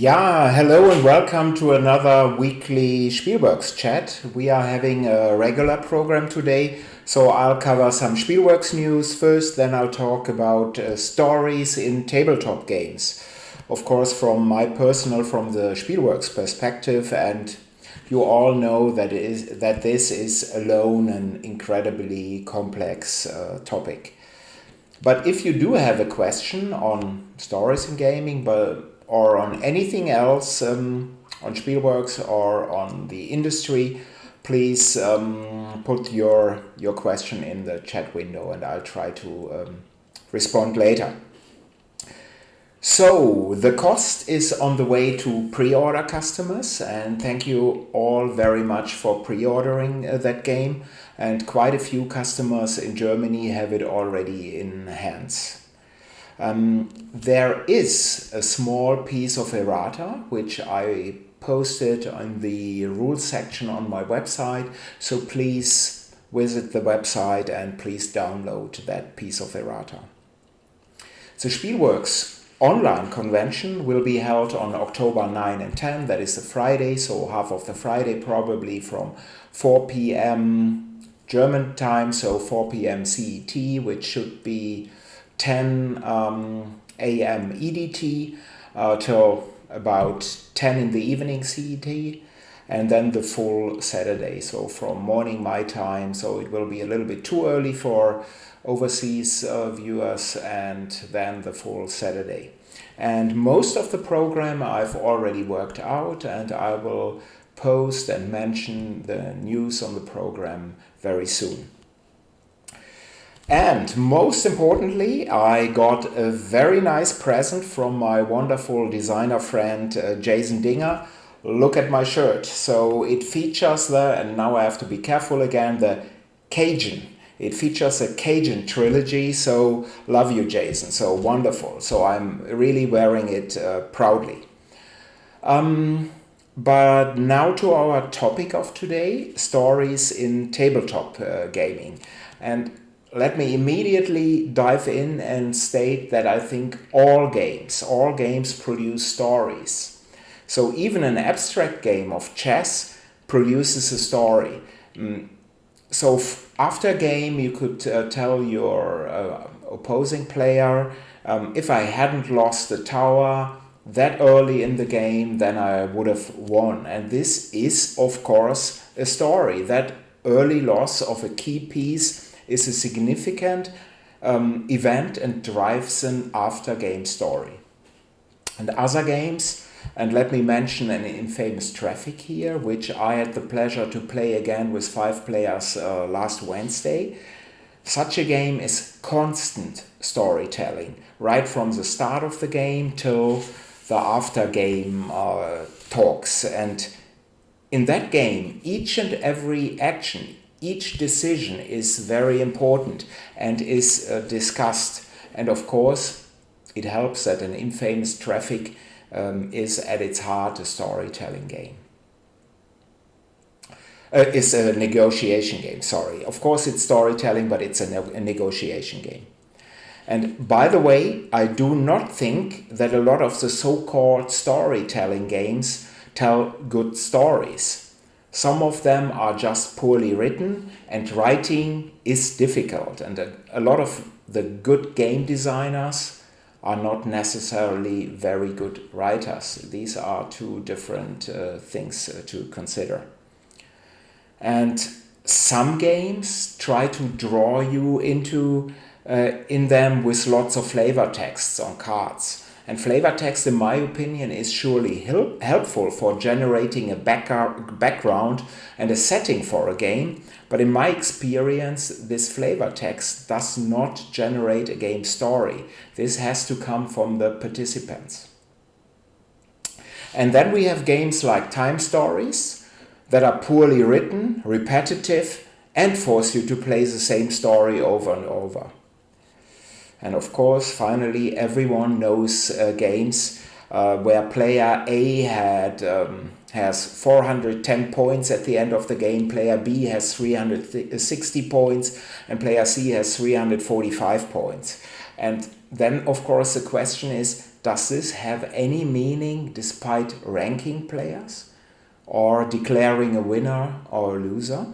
Yeah, hello and welcome to another weekly Spielworxx chat. We are having a regular program today, so I'll cover some Spielworxx news first, then I'll talk about stories in tabletop games. Of course, from the Spielworxx perspective, and you all know that this is alone an incredibly complex topic. But if you do have a question on stories in gaming, or on anything else, on Spielworxx or on the industry, please put your question in the chat window and I'll try to respond later. So the cost is on the way to pre-order customers, and thank you all very much for pre-ordering that game, and quite a few customers in Germany have it already in hands. There is a small piece of errata which I posted in the rules section on my website, so please visit the website and please download that piece of errata. The Spielworxx online convention will be held on October 9 and 10, that is a Friday, so half of the Friday probably from 4 p.m. German time, so 4 p.m. CET, which should be 10 a.m. EDT till about 10 in the evening CET, and then the full Saturday, so from morning my time, so it will be a little bit too early for overseas viewers, and then the full Saturday. And most of the program I've already worked out, and I will post and mention the news on the program very soon. And most importantly, I got a very nice present from my wonderful designer friend Jason Dinger. Look at my shirt. So it features and now I have to be careful again, the Cajun. It features a Cajun trilogy, so love you, Jason. So wonderful. So I'm really wearing it proudly. But now to our topic of today, stories in tabletop gaming. And let me immediately dive in and state that I think all games produce stories. So even an abstract game of chess produces a story. So after a game, you could tell your opposing player, if I hadn't lost the tower that early in the game, then I would have won. And this is, of course, a story. That early loss of a key piece is a significant event and drives an after-game story. And other games, and let me mention an infamous Traffic here, which I had the pleasure to play again with 5 players last Wednesday. Such a game is constant storytelling, right from the start of the game till the after-game talks. And in that game, each and every action, each decision is very important and is discussed. And of course, it helps that an infamous Traffic is at its heart a storytelling game. Is a negotiation game, sorry. Of course it's storytelling, but it's a negotiation game. And by the way, I do not think that a lot of the so-called storytelling games tell good stories. Some of them are just poorly written, and writing is difficult. And a lot of the good game designers are not necessarily very good writers. These are two different things to consider. And some games try to draw you in them with lots of flavor texts on cards. And flavor text, in my opinion, is surely helpful for generating a background and a setting for a game. But in my experience, this flavor text does not generate a game story. This has to come from the participants. And then we have games like time stories that are poorly written, repetitive, and force you to play the same story over and over. And of course, finally, everyone knows games where player A has 410 points at the end of the game, player B has 360 points, and player C has 345 points. And then, of course, the question is, does this have any meaning despite ranking players or declaring a winner or a loser?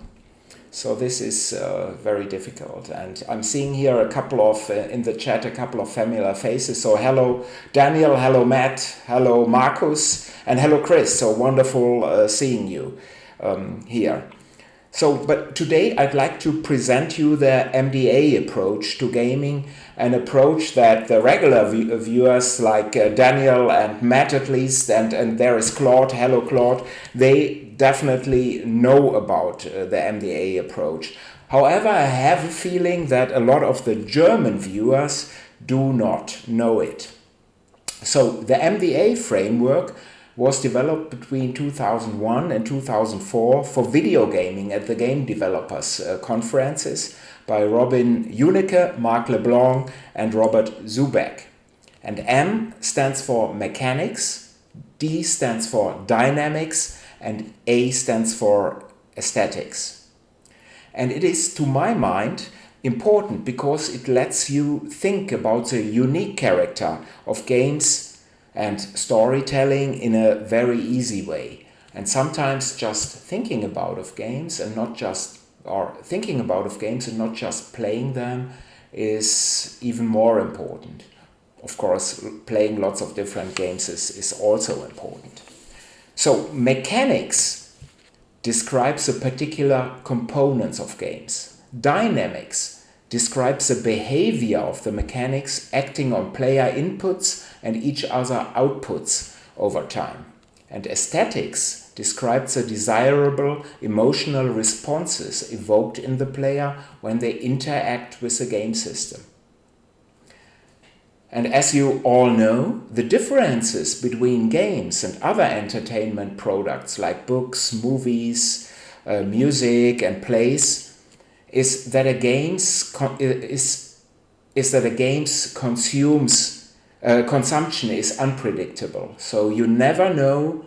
So this is very difficult, and I'm seeing here a couple of, in the chat, a couple of familiar faces. So hello Daniel, hello Matt, hello Marcus, and hello Chris. So wonderful seeing you here. So, but today I'd like to present you the Mda approach to gaming, an approach that the regular viewers like Daniel and Matt at least, and there is Claude, hello Claude, they definitely know about the Mda approach. However, I have a feeling that a lot of the German viewers do not know it. So the Mda framework was developed between 2001 and 2004 for video gaming at the Game Developers Conferences by Robin Unicke, Marc LeBlanc and Robert Zubeck. And M stands for mechanics, D stands for dynamics, and A stands for aesthetics. And it is, to my mind, important because it lets you think about the unique character of games and storytelling in a very easy way. And sometimes just thinking about games and not just playing them is even more important. Of course, playing lots of different games is also important. So mechanics describes the particular components of games. Dynamics describes the behavior of the mechanics acting on player inputs and each other outputs over time. And aesthetics describes the desirable emotional responses evoked in the player when they interact with the game system. And as you all know, the differences between games and other entertainment products like books, movies, music and plays is that a game's consumption is unpredictable. So you never know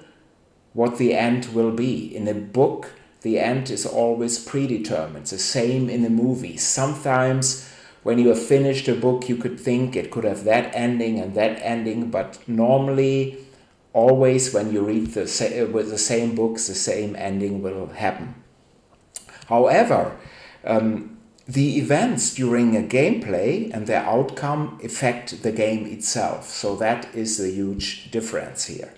what the end will be. In a book, the end is always predetermined. The same in a movie. Sometimes when you have finished a book, you could think it could have that ending and that ending, but normally, always when you read with the same books, the same ending will happen. However, the events during a gameplay and their outcome affect the game itself. So that is a huge difference here.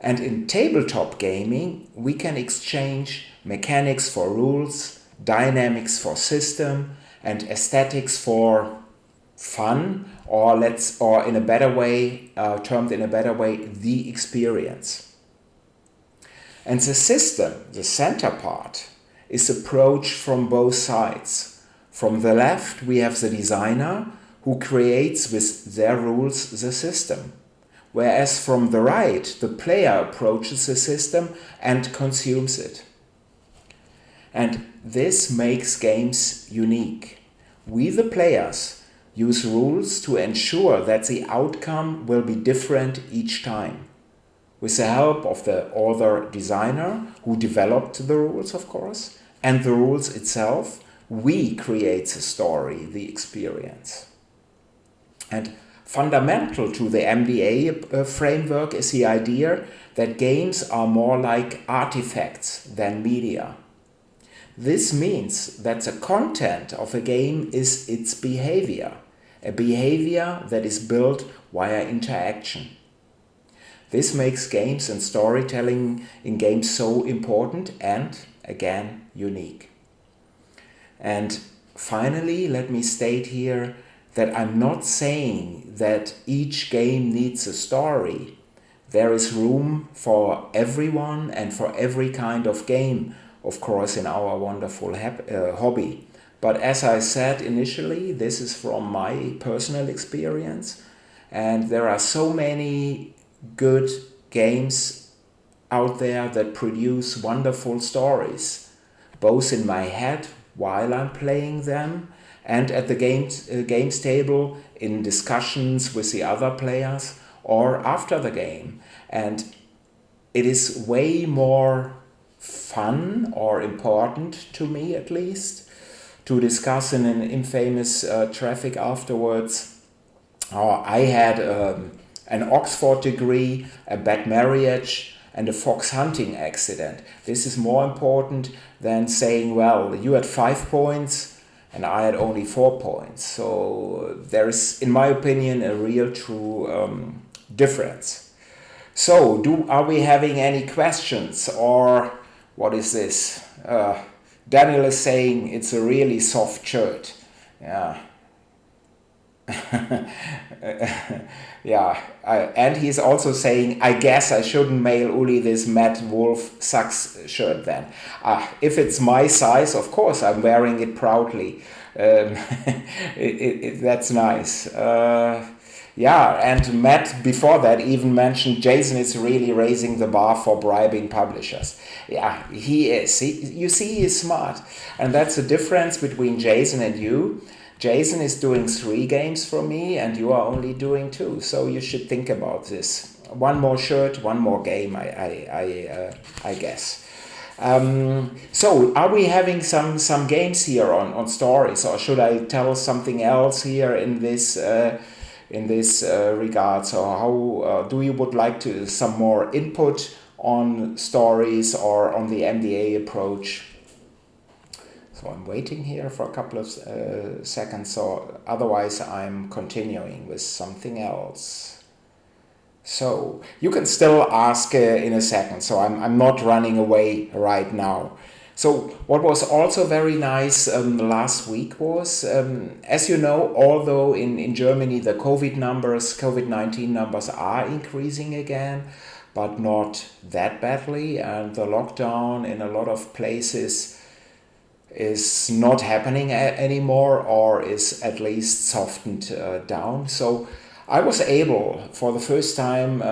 And in tabletop gaming, we can exchange mechanics for rules, dynamics for system, and aesthetics for fun, or in a better way, termed in a better way, the experience. And the system, the center part, is approached from both sides. From the left, we have the designer who creates with their rules the system, whereas from the right, the player approaches the system and consumes it. And this makes games unique. We, the players, use rules to ensure that the outcome will be different each time. With the help of the author designer, who developed the rules, of course, and the rules itself, we create the story, the experience. And fundamental to the Mda framework is the idea that games are more like artifacts than media. This means that the content of a game is its behavior, a behavior that is built via interaction. This makes games and storytelling in games so important and, again, unique. And finally, let me state here that I'm not saying that each game needs a story. There is room for everyone and for every kind of game, of course, in our wonderful hobby. But as I said initially, this is from my personal experience, and there are so many good games out there that produce wonderful stories, both in my head while I'm playing them and at the games table in discussions with the other players or after the game. And it is way more fun or important to me, at least, to discuss in an infamous traffic afterwards I had an Oxford degree, a bad marriage, and a fox hunting accident. This is more important than saying, well, you had 5 points and I had only 4 points. So there is, in my opinion, a real true difference. So, are we having any questions, or what is this? Daniel is saying it's a really soft shirt. Yeah. Yeah, and he's also saying, I guess I shouldn't mail Uli this Matt Wolf Sucks shirt then. If it's my size, of course, I'm wearing it proudly. That's nice. Yeah, and Matt before that even mentioned Jason is really raising the bar for bribing publishers. Yeah, he is. You see, he is smart. And that's the difference between Jason and you. Jason is doing 3 games for me and you are only doing 2. So you should think about this. One more shirt, one more game, I guess. So are we having some games here on stories, or should I tell something else here in this regard? So how do you would like to some more input on stories or on the Mda approach? So I'm waiting here for a couple of seconds, so otherwise I'm continuing with something else. So you can still ask in a second, so I'm not running away right now. So what was also very nice last week was, as you know, although in Germany the COVID-19 numbers are increasing again, but not that badly, and the lockdown in a lot of places is not happening anymore, or is at least softened down. So I was able for the first time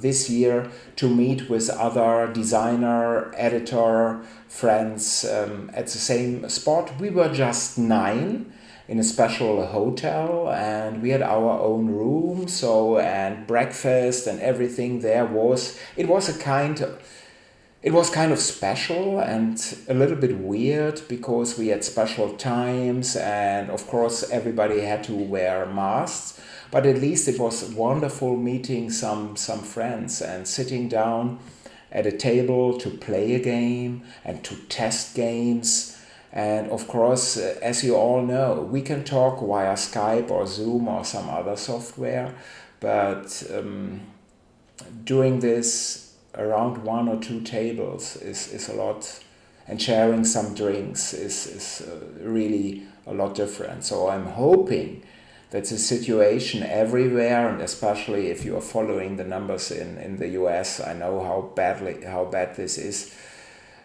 this year to meet with other designer, editor friends at the same spot. We were just 9 in a special hotel, and we had our own room, so, and breakfast and everything there was, it was kind of special and a little bit weird because we had special times, and of course everybody had to wear masks, but at least it was wonderful meeting some friends and sitting down at a table to play a game and to test games. And of course, as you all know, we can talk via Skype or Zoom or some other software, but doing this around 1 or 2 tables is a lot, and sharing some drinks is really a lot different. So I'm hoping that the situation everywhere, and especially if you are following the numbers in the US, I know how bad this is,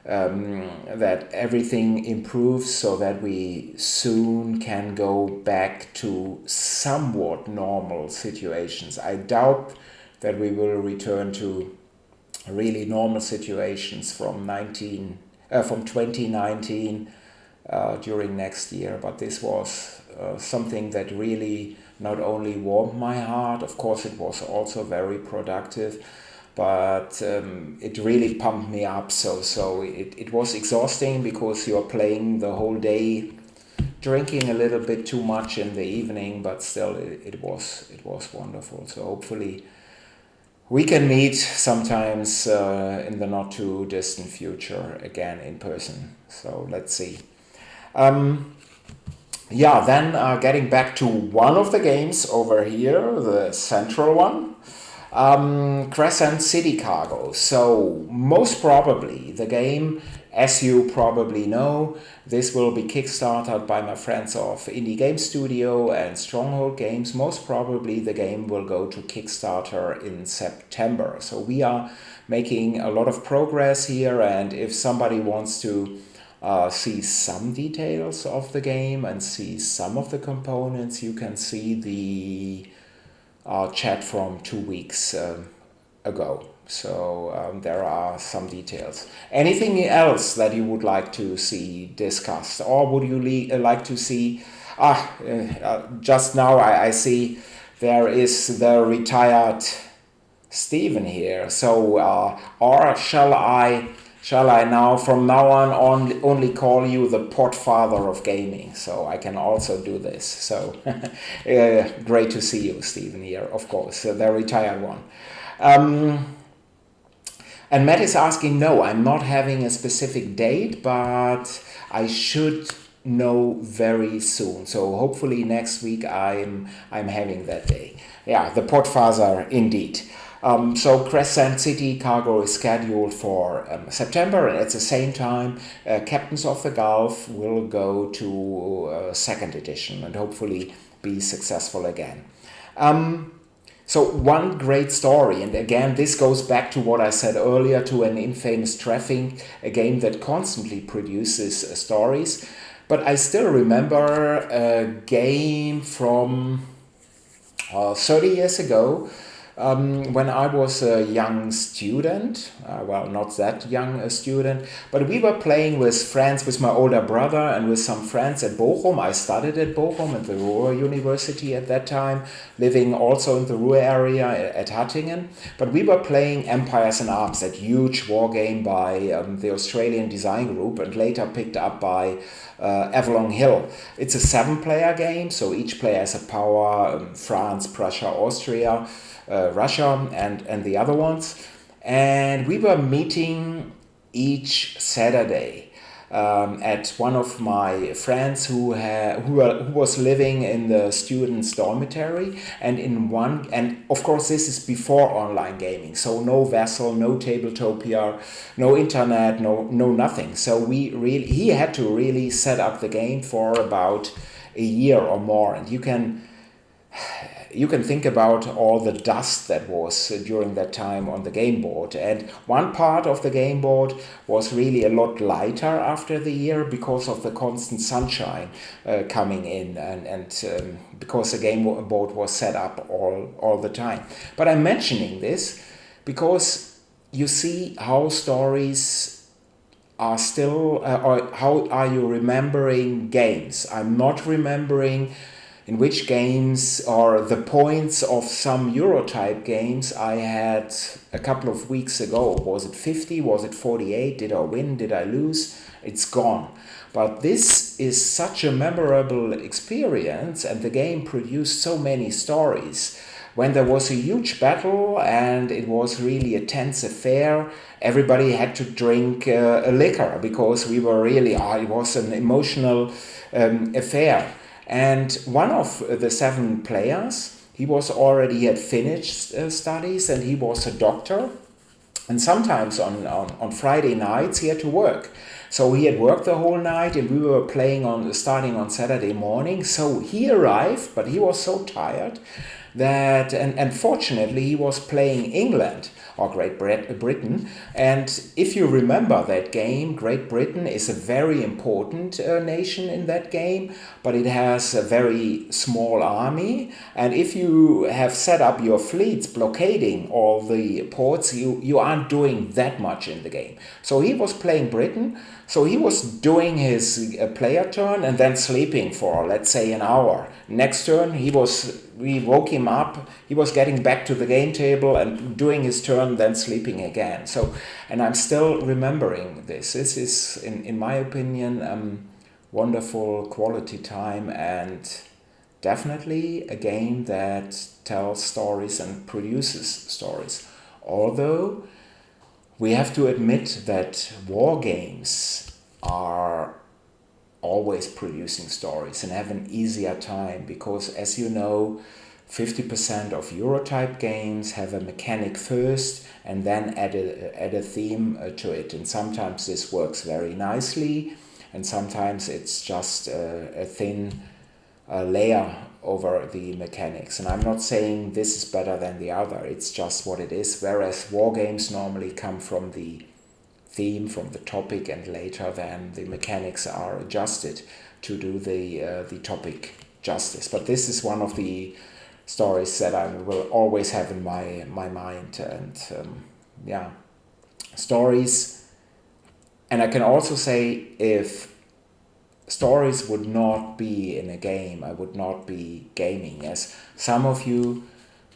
that everything improves so that we soon can go back to somewhat normal situations. I doubt that we will return to really normal situations from 2019 during next year, but this was something that really not only warmed my heart, of course it was also very productive, but it really pumped me up. So it was exhausting because you're playing the whole day, drinking a little bit too much in the evening, but still it was wonderful. So hopefully we can meet sometimes in the not too distant future again in person. So let's see. Yeah, then getting back to one of the games over here, the central one, Crescent City Cargo. So most probably the game, as you probably know, this will be kickstarted by my friends of Indie Game Studio and Stronghold Games. Most probably the game will go to Kickstarter in September. So we are making a lot of progress here, and if somebody wants to see some details of the game and see some of the components, you can see the chat from 2 weeks ago. So there are some details. Anything else that you would like to see discussed, or would you like to see? Just now I see there is the retired Stephen here. So or shall shall I now, from now on, only call you the podfather of gaming? So I can also do this. So great to see you, Stephen, here, of course, the retired one. And Matt is asking, no, I'm not having a specific date, but I should know very soon. So hopefully next week I'm having that day. Yeah, the Podfather indeed. So Crescent City Cargo is scheduled for September, and at the same time, Captains of the Gulf will go to second edition and hopefully be successful again. So one great story, and again this goes back to what I said earlier, to an infamous traffic, a game that constantly produces stories. But I still remember a game from 30 years ago, when I was a young student, well, not that young a student, but we were playing with friends, with my older brother and with some friends at Bochum. I studied at Bochum at the Ruhr University at that time, living also in the Ruhr area at Hattingen. But we were playing Empires in Arms, that huge war game by the Australian design group and later picked up by Avalon Hill. It's a 7-player game, so each player has a power, France, Prussia, Austria, Russia and the other ones. And we were meeting each Saturday at one of my friends who was living in the students' dormitory, and of course this is before online gaming, so no Vessel, no Tabletopia, no internet, no nothing. So he had to really set up the game for about a year or more, and you can think about all the dust that was during that time on the game board. And one part of the game board was really a lot lighter after the year because of the constant sunshine coming in and because the game board was set up all the time. But I'm mentioning this because you see how stories are still, or how are you remembering games? I'm not remembering in which games or the points of some Eurotype games I had a couple of weeks ago. Was it 50? Was it 48? Did I win? Did I lose? It's gone. But this is such a memorable experience, and the game produced so many stories. When there was a huge battle and it was really a tense affair, everybody had to drink a liquor because we were really, it was an emotional affair. And one of the 7 players, he had finished studies and he was a doctor. And sometimes on Friday nights he had to work. So he had worked the whole night and we were starting on Saturday morning. So he arrived, but he was so tired that, and fortunately he was playing England or Great Britain. And if you remember that game, Great Britain is a very important nation in that game, but it has a very small army. And if you have set up your fleets blockading all the ports, you aren't doing that much in the game. So he was playing Britain, so he was doing his player turn and then sleeping for, let's say, an hour. Next turn, we woke him up, he was getting back to the game table and doing his turn, then sleeping again. So, and I'm still remembering this. This is, in my opinion, wonderful quality time and definitely a game that tells stories and produces stories. Although we have to admit that war games are always producing stories and have an easier time because, as you know, 50% of Eurotype games have a mechanic first and then add a theme to it. And sometimes this works very nicely and sometimes it's just a thin layer over the mechanics. And I'm not saying this is better than the other, it's just what it is. Whereas war games normally come from the theme, from the topic, and later then the mechanics are adjusted to do the topic justice. But this is one of the stories that I will always have in my mind. And stories. And I can also say, if stories would not be in a game, I would not be gaming. As some of you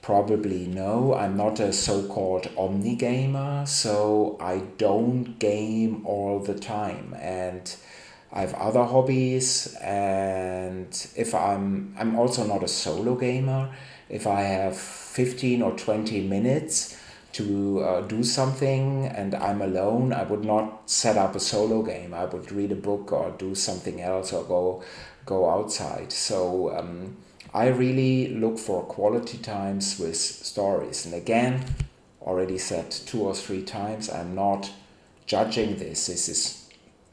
probably know, I'm not a so-called omni-gamer, so I don't game all the time, and I have other hobbies. And if I'm also not a solo gamer. If I have 15 or 20 minutes to do something and I'm alone, I would not set up a solo game. I would read a book or do something else or go outside. So I really look for quality times with stories. And again, already said 2 or 3 times, I'm not judging this. This is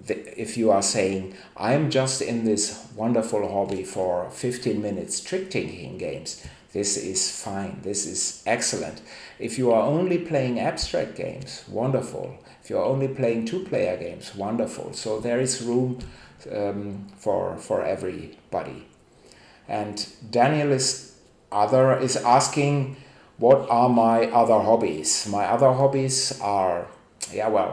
if you are saying, I'm just in this wonderful hobby for 15 minutes trick taking games, this is fine. This is excellent. If you are only playing abstract games, wonderful. If you are only playing 2-player games, wonderful. So there is room for everybody. And Daniel is asking, what are my other hobbies? My other hobbies are,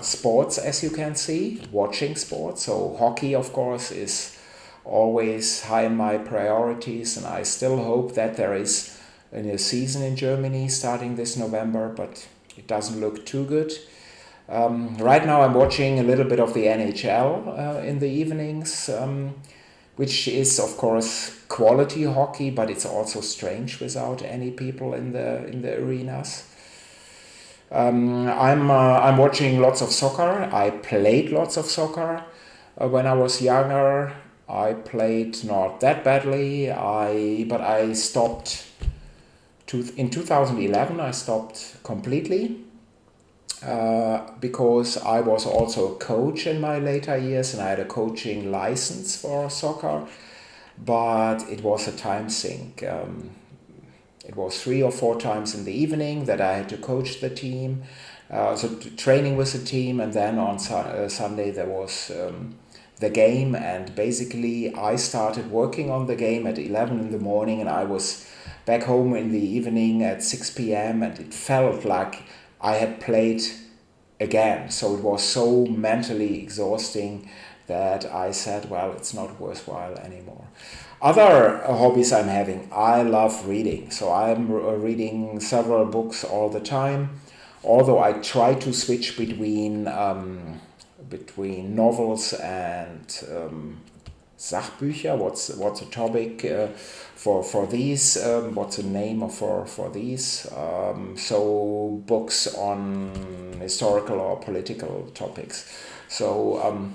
sports, as you can see, watching sports. So hockey, of course, is always high in my priorities, and I still hope that there is a new season in Germany starting this November, but it doesn't look too good. Right now I'm watching a little bit of the NHL in the evenings, which is of course quality hockey, but it's also strange without any people in the arenas. I'm watching lots of soccer. I played lots of soccer when I was younger. I played not that badly. But I stopped in 2011. I stopped completely because I was also a coach in my later years, and I had a coaching license for soccer. But it was a time sink. It was 3 or 4 times in the evening that I had to coach the team, training with the team, and then on Sunday there was the game. And basically I started working on the game at 11 in the morning, and I was back home in the evening at 6 p.m. and it felt like I had played again. So it was so mentally exhausting that I said, well, it's not worthwhile anymore. Other hobbies I'm having, I love reading. So I'm reading several books all the time, although I try to switch between novels and Sachbücher. What's a topic for these? What's the name for these? So books on historical or political topics. So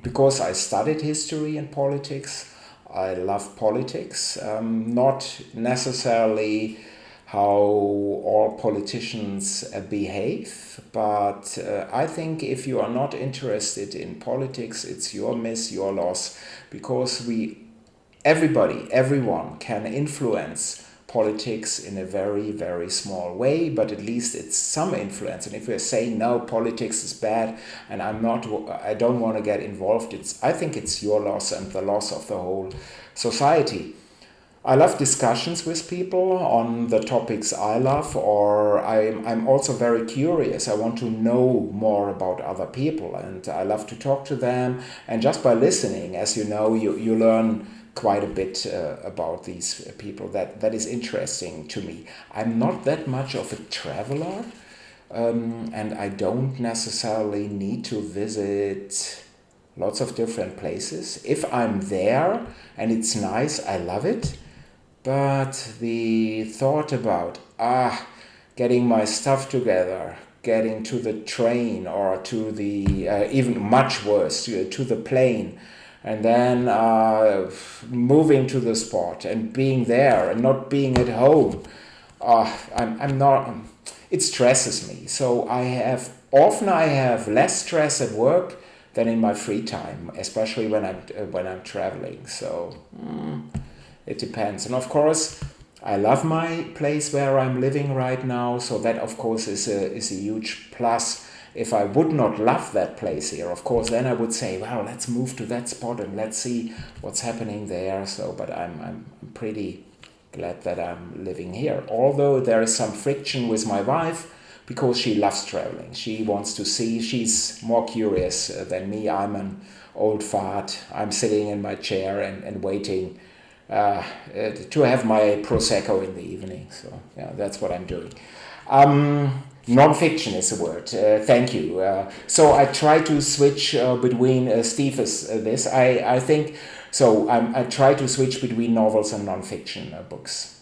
because I studied history and politics, I love politics. Not necessarily how all politicians behave, but I think if you are not interested in politics, it's your miss, your loss, because everyone can influence politics in a very, very small way, but at least it's some influence. And if we're saying no, politics is bad and I don't want to get involved, I think it's your loss and the loss of the whole society. I love discussions with people on the topics I love, or I'm also very curious. I want to know more about other people, and I love to talk to them. And just by listening, as you know, you learn quite a bit about these people. That is interesting to me. I'm not that much of a traveler, and I don't necessarily need to visit lots of different places. If I'm there and it's nice, I love it. But the thought about getting my stuff together, getting to the train or to the even much worse to the plane, and then moving to the spot and being there and not being at home, I'm not. It stresses me. So I have less stress at work than in my free time, especially when I'm traveling. So. It depends. And of course, I love my place where I'm living right now. So that, of course, is a huge plus. If I would not love that place here, of course, then I would say, well, let's move to that spot and let's see what's happening there. So, but I'm pretty glad that I'm living here. Although there is some friction with my wife because she loves traveling. She wants to see. She's more curious than me. I'm an old fart. I'm sitting in my chair and waiting to have my Prosecco in the evening. So yeah, that's what I'm doing. Non-fiction is the word. Thank you. So I try to switch between Steve is this. I think so. I try to switch between novels and non-fiction books.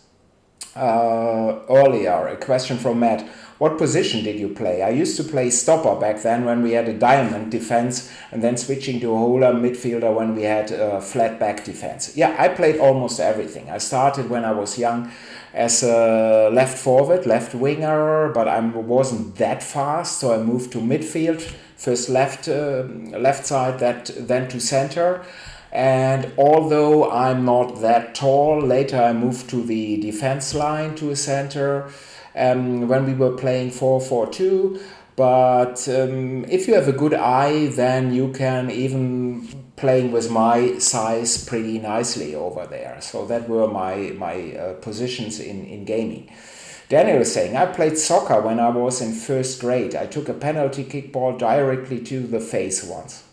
Earlier, a question from Matt. What position did you play? I used to play stopper back then when we had a diamond defense, and then switching to a holer midfielder when we had a flat back defense. Yeah, I played almost everything. I started when I was young as a left forward, left winger, but I wasn't that fast, so I moved to midfield, first left side, then to center. And although I'm not that tall, later I moved to the defense line to a center when we were playing 4-4-2. But if you have a good eye, then you can even playing with my size pretty nicely over there. So that were my positions in gaming. Daniel is saying, I played soccer when I was in first grade. I took a penalty kickball directly to the face once.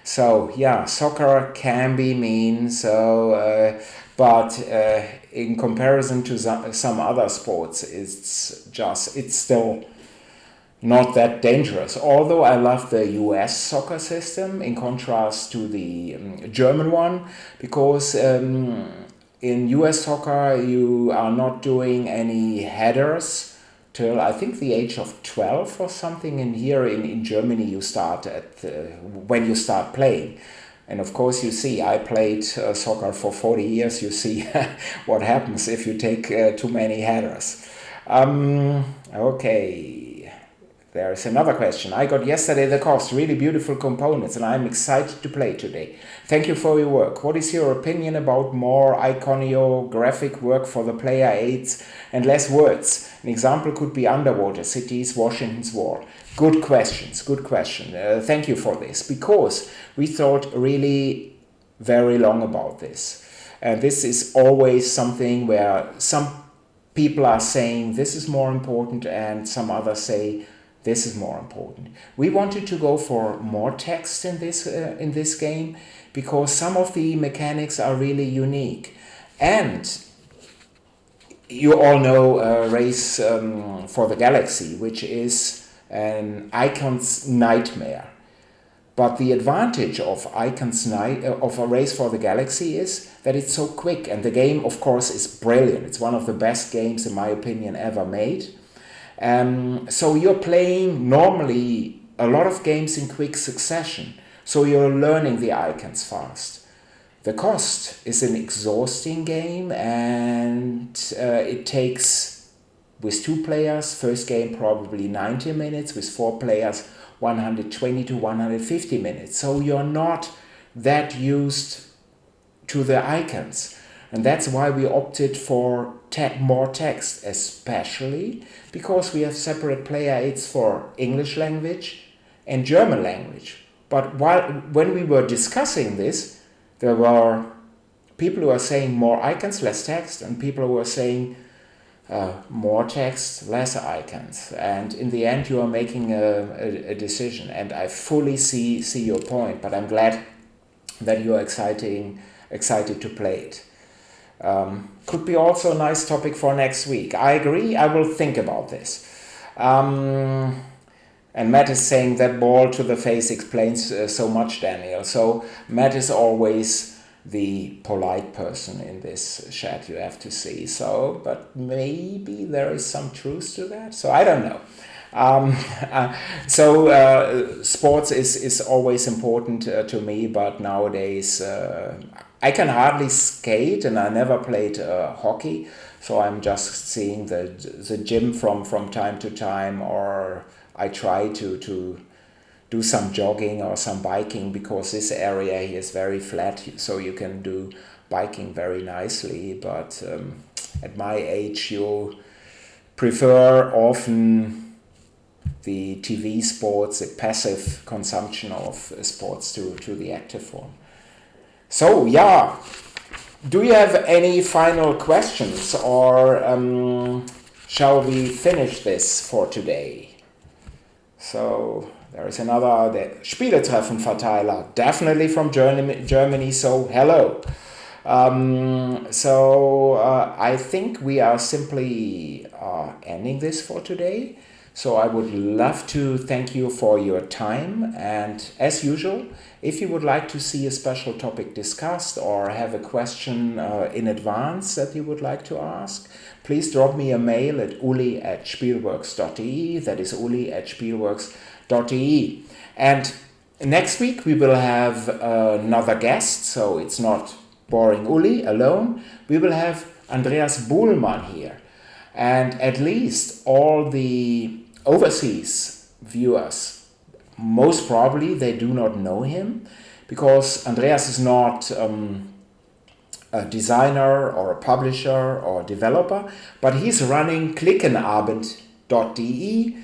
So yeah, soccer can be mean. So, but in comparison to some other sports, it's still not that dangerous. Although I love the US soccer system in contrast to the German one, because in US soccer you are not doing any headers till I think the age of 12 or something, and here in Germany you start at when you start playing. And of course you see, I played soccer for 40 years, you see what happens if you take too many headers. Okay. There's another question. I got yesterday the cost, really beautiful components, and I'm excited to play today. Thank you for your work. What is your opinion about more iconographic work for the player aids and less words? An example could be Underwater Cities, Washington's Wall. Good questions, good question. Thank you for this, because we thought really very long about this. And this is always something where some people are saying this is more important and some others say this is more important. We wanted to go for more text in this game because some of the mechanics are really unique. And you all know Race for the Galaxy, which is an icon's nightmare. But the advantage of of a Race for the Galaxy is that it's so quick, and the game, of course, is brilliant. It's one of the best games, in my opinion, ever made. So you're playing normally a lot of games in quick succession, so you're learning the icons fast. The cost is an exhausting game, and it takes, with 2 players, first game probably 90 minutes, with 4 players 120 to 150 minutes. So you're not that used to the icons. And that's why we opted for more text, especially because we have separate player aids for English language and German language. But when we were discussing this, there were people who are saying more icons, less text, and people who are saying more text, less icons. And in the end, you are making a decision. And I fully see your point, but I'm glad that you are excited to play it. Could be also a nice topic for next week. I agree, I will think about this. And Matt is saying that ball to the face explains so much, Daniel. So Matt is always the polite person in this chat, you have to see. So, but maybe there is some truth to that. So I don't know. Sports is always important to me, but nowadays I can hardly skate, and I never played hockey, so I'm just seeing the gym from time to time, or I try to do some jogging or some biking, because this area here is very flat, so you can do biking very nicely. But at my age, you prefer often the TV sports, the passive consumption of sports to the active form. So yeah, do you have any final questions, or shall we finish this for today? So there is another Spieletreffenverteiler, definitely from Germany, so hello. I think we are simply ending this for today. So I would love to thank you for your time. And as usual, if you would like to see a special topic discussed or have a question in advance that you would like to ask, please drop me a mail at uli@spielworxx.de. That is uli@spielworxx.de. And next week we will have another guest, so it's not boring Uli alone. We will have Andreas Buhlmann here. And at least all the overseas viewers, most probably they do not know him, because Andreas is not a designer or a publisher or developer, but he's running klickenabend.de,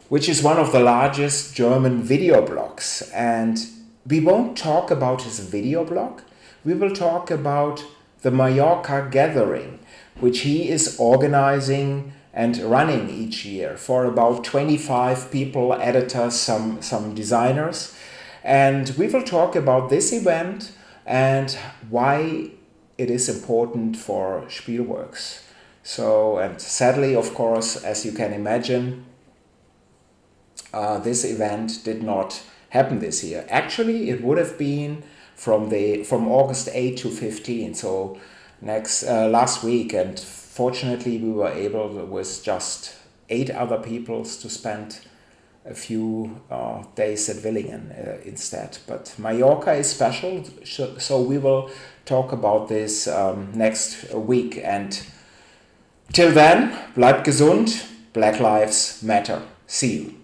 which is one of the largest German video blogs. And we won't talk about his video blog, we will talk about the Mallorca gathering, which he is organizing and running each year for about 25 people, editors, some designers. And we will talk about this event and why it is important for Spielworxx. So, and sadly, of course, as you can imagine, this event did not happen this year. Actually, it would have been from August 8 to 15, so last week, and fortunately we were able with just 8 other people to spend a few days at Willingen instead. But Mallorca is special, so we will talk about this next week. And till then, bleibt gesund, Black Lives Matter. See you.